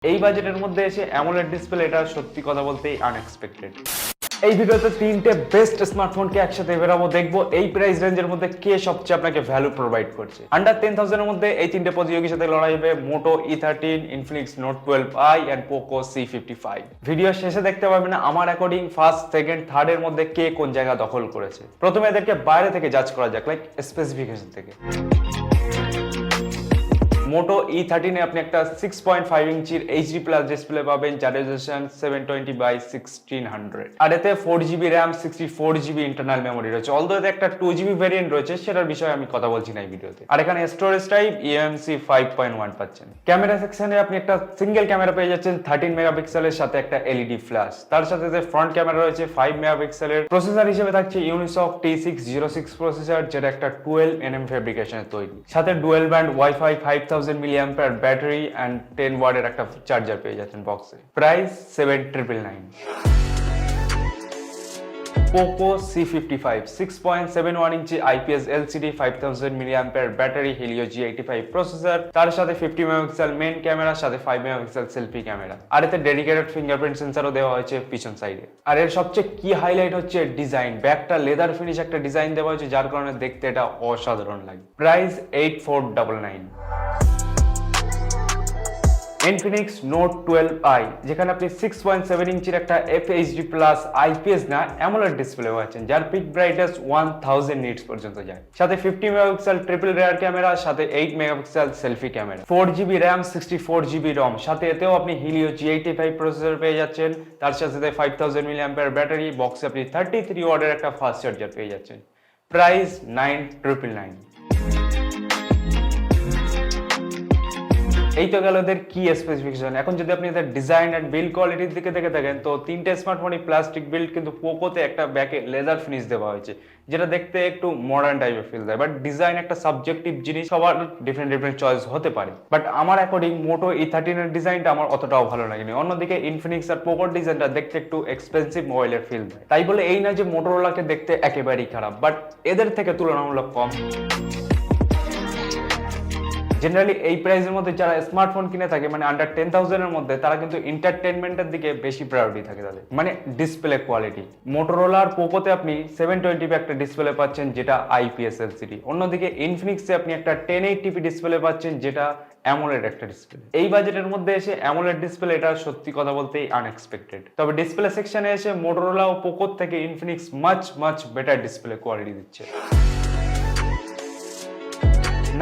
এই বাজেটের মধ্যে এসে অ্যামোলেড ডিসপ্লে, এটা সত্যি কথা বলতেই আনএক্সপেক্টেড। এই ভিডিওতে তিনটে বেস্ট স্মার্টফোনকে একসাথে বেরাবো, দেখবো এই প্রাইস রেঞ্জের মধ্যে কে সবচেয়ে আপনাকে ভ্যালু প্রোভাইড করছে। আন্ডার 10,000 এর মধ্যে এই তিনটে প্রতিযোগীর সাথে লড়াই হবে Moto E13, Infinix Note 12i and Poco C55। Video শেষে দেখতে পাবেন আমার অ্যাকর্ডিং ফার্স্ট, সেকেন্ড, থার্ড এর মধ্যে কে কোন জায়গা দখল করেছে। প্রথমে এদেরকে বাইরে থেকে জাজ করা যাক, লাইক স্পেসিফিকেশন থেকে। মোটো E13 এ আপনি একটা 6.5 ইঞ্চির HD প্লাস ডিসপ্লে পাবেন, যার রেজোলিউশন 720x1600, আর এতে 4GB RAM, 64GB internal memory রয়েছে। অলদো এতে একটা 2GB ভেরিয়েন্ট রয়েছে, সেটার বিষয়ে আমি কথা বলছি না এই ভিডিওতে। আর এখানে স্টোরেজ টাইপ eMMC 5.1 পাচ্ছেন। ক্যামেরা সেকশনে আপনি একটা সিঙ্গেল ক্যামেরা পেয়ে যাচ্ছেন 13 মেগাপিক্সেলের সাথে একটা LED ফ্ল্যাশ। তার সাথে যে ফ্রন্ট ক্যামেরা রয়েছে 5 মেগাপিক্সেলের। প্রসেসর হিসেবে থাকছে ইউনিসক T606 প্রসেসর, যেটা একটা 12nm ফেব্রিকেশনে তৈরি। সাথে dual band wifi, 5000 mAh battery and 10 ওয়াটের একটা চার্জার পেয়ে যাচ্ছেন বক্সে। Price 7,999। Poco C55 6.71 inch IPS LCD, 5000 mAh battery, Helio G85 processor, তার সাথে 50 মেগাপিক্সেল মেইন ক্যামেরা, সাথে 5 মেগাপিক্সেল সেলফি ক্যামেরা। আর এতে ডেডিকেটেড ফিঙ্গারপ্রিন্ট সেন্সরও দেওয়া হয়েছে পিছন সাইডে। আর এর সবচেয়ে কি হাইলাইট হচ্ছে ডিজাইন। ব্যাকটা লেদার ফিনিশ একটা ডিজাইন দেওয়া হয়েছে, যার কারণে দেখতে এটা অসাধারণ লাগে। প্রাইস 8,499। Infinix নোট 12i, যেখানে আপনি 6.7 ইঞ্চির একটা FHD প্লাস IPS না AMOLED ডিসপ্লে পাচ্ছেন, যার পিক ব্রাইটনেস 1000 নিটস পর্যন্ত যায়। সাথে 50 মেগাপিক্সেল ট্রিপল রেয়ার ক্যামেরা, সাথে 8 megapixel selfie camera, 4GB RAM, 64GB ROM, সাথে এতেও আপনি Helio G85 প্রসেসর পেয়ে যাচ্ছেন। তার সাথে 5000 mAh ব্যাটারি, বক্সে আপনি 33 ওয়াটের একটা ফাস্ট চার্জার পেয়ে যাচ্ছেন। প্রাইস 9,999। এই তো গেল এদের কি স্পেসিফিকেশন। এখন যদি আপনি এদের ডিজাইন এন্ড বিল্ড কোয়ালিটির দিকে দেখে থাকেন, তো তিনটে স্মার্টফোনই প্লাস্টিক বিল্ড, কিন্তু পোকোতে একটা ব্যাকে লেদার ফিনিশ দেওয়া হয়েছে, যেটা দেখতে একটু মডার্ন টাইপের ফিল দেয়। বাট ডিজাইন একটা সাবজেক্টিভ জিনিস, সবার ডিফারেন্ট চয়েস হতে পারে। বাট আমার অ্যাকর্ডিং মোটো E13 এর ডিজাইনটা আমার অতটাও ভালো লাগেনি। অন্যদিকে ইনফিনিক্স আর পোকোর ডিজাইনটা দেখতে একটু এক্সপেন্সিভ মোবাইলের ফিল দেয়। তাই বলে এই না যে মোটোরোলাকে দেখতে একেবারেই খারাপ, বাট এদের থেকে তুলনামূলক কম। জেনারেলি এই প্রাইসের মধ্যে যারা স্মার্টফোন কিনে থাকে, মানে আন্ডার 10,000 এর মধ্যে, তারা কিন্তু এন্টারটেইনমেন্টের দিকে বেশি প্রায়োরিটি থাকে তাদের, মানে ডিসপ্লে কোয়ালিটি। মোটোরোলা আর পোকোতে আপনি 720p একটা ডিসপ্লে পাচ্ছেন, যেটা IPS LCD। অন্যদিকে ইনফিনিক্সে আপনি একটা 1080p ডিসপ্লে পাচ্ছেন, যেটা অ্যামোলেড একটা ডিসপ্লে। এই বাজেটের মধ্যে এসে অ্যামোলেড ডিসপ্লে, এটা সত্যি কথা বলতেই আনএক্সপেক্টেড। তবে ডিসপ্লে সেকশনে এসে মোটোরোলা ও পোকোর থেকে Infinix much better display quality দিচ্ছে।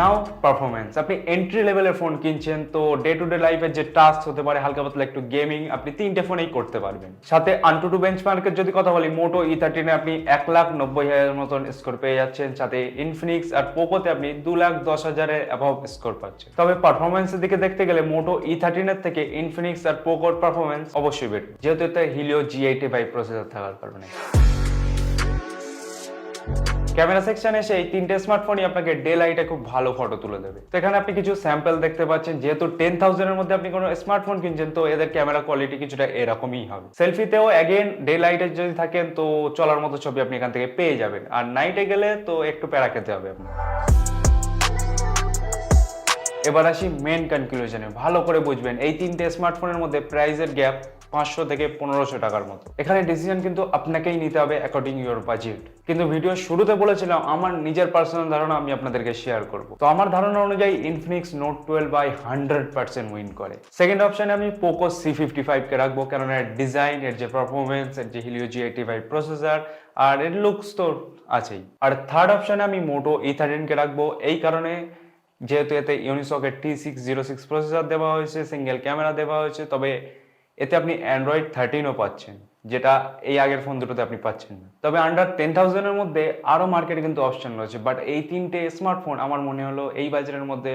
নাও পারফরমেন্স। আপনি এন্ট্রি লেভেলের ফোন কিনছেন, তো ডে টু ডে লাইফের যে টাস্ক হতে পারে হালকা পাতলা একটু গেমিং, আপনি তিনটে ফোনেই করতে পারবেন। সাথে AnTuTu বেঞ্চমার্কের যদি কথা বলি, মোটো E13 এ আপনি 1,90,000 মতন স্কোর পেয়ে যাচ্ছেন। সাথে ইনফিনিক্স আর পোকোতে আপনি 2,10,000 এর অ্যাবভ স্কোর পাচ্ছেন। তবে পারফরমেন্সের দিকে দেখতে গেলে মোটো E13 এর থেকে ইনফিনিক্স আর পোকোর পারফরমেন্স অবশ্যই বেটার, যেহেতু এতে Helio G85 প্রসেসর থাকার কারণে। ক্যামেরা সেকশনে এসে এই তিনটে স্মার্টফোনই আপনাকে ডে লাইটে খুব ভালো ফটো তুলে দেবে। তো এখানে আপনি কিছু স্যাম্পল দেখতে পাচ্ছেন। যেহেতু 10,000 এর মধ্যে আপনি কোনো স্মার্টফোন কিনছেন, তো এদের ক্যামেরা কোয়ালিটি কিছুটা এরকমই হবে। সেলফিতেও অ্যাগেন ডে লাইটে যদি থাকেন, তো চলার মতো ছবি আপনি এখান থেকে পেয়ে যাবেন। আর নাইটে গেলে তো একটু প্যারা খেতে হবে আপনার। এবার আসি মেন কনক্লুশনে। ভালো করে বুঝবেন, এই তিনটে স্মার্টফোনের মধ্যে প্রাইসের গ্যাপ 500 থেকে 1500 টাকার মতো। এখানে ডিসিশন কিন্তু আপনাকেই নিতে হবে অ্যাকর্ডিং ইউর বাজেট। কিন্তু ভিডিও শুরুতে বলেছিলাম আমার নিজের পার্সোনাল ধারণা আমি আপনাদেরকে শেয়ার করব। তো আমার ধারণা অনুযায়ী ইনফিনিক্স নোট 12i 100% উইন করে। সেকেন্ড অপশনে আমি পোকো C55 কে রাখবো, কারণ এর ডিজাইন, এর যে পারফরমেন্স, এর যে Helio G85 প্রসেসর, আর এর লুকস তো আছেই। আর থার্ড অপশনে আমি মোটো E13 কে রাখবো, এই কারণে যেহেতু এতে ইউনিসকের T606 প্রসেসর দেওয়া হয়েছে, সিঙ্গেল ক্যামেরা দেওয়া হয়েছে। তবে এতে আপনি Android 13ও পাচ্ছেন, যেটা এই আগের ফোন দুটোতে আপনি পাচ্ছেন না। তবে আন্ডার 10,000 এর মধ্যে আরো মার্কেটে কিন্তু অপশন রয়েছে। বাট এই তিনটে স্মার্টফোন আমার মনে হলো এই বাজারের মধ্যে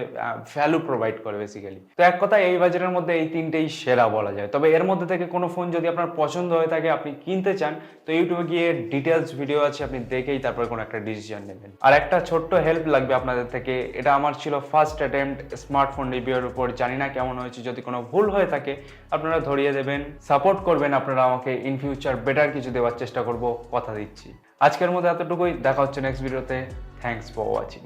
ভ্যালু প্রোভাইড করে বেসিক্যালি। তো এক কথা এই বাজারের মধ্যে এই তিনটেই সেরা বলা যায়। তবে এর মধ্যে থেকে কোনো ফোন যদি আপনার পছন্দ হয়ে থাকে, আপনি কিনতে চান, তো ইউটিউবে গিয়ে ডিটেলস ভিডিও আছে, আপনি দেখেই তারপরে কোনো একটা ডিসিশন নেবেন। আর একটা ছোট্ট হেল্প লাগবে আপনাদের থেকে। এটা আমার ছিল ফার্স্ট অ্যাটেম্প্ট স্মার্টফোন রিভিউর উপর। জানি না কেমন হয়েছে, যদি কোনো ভুল হয়ে থাকে আপনারা ধরিয়ে দেবেন, সাপোর্ট করবেন আপনারা আমাকে। ইন ফিউচার বেটার কিছু দেওয়ার চেষ্টা করব, কথা দিচ্ছি। আজকের মতো এতটুকুই। দেখা হচ্ছে নেক্সট ভিডিওতে। Thanks for watching.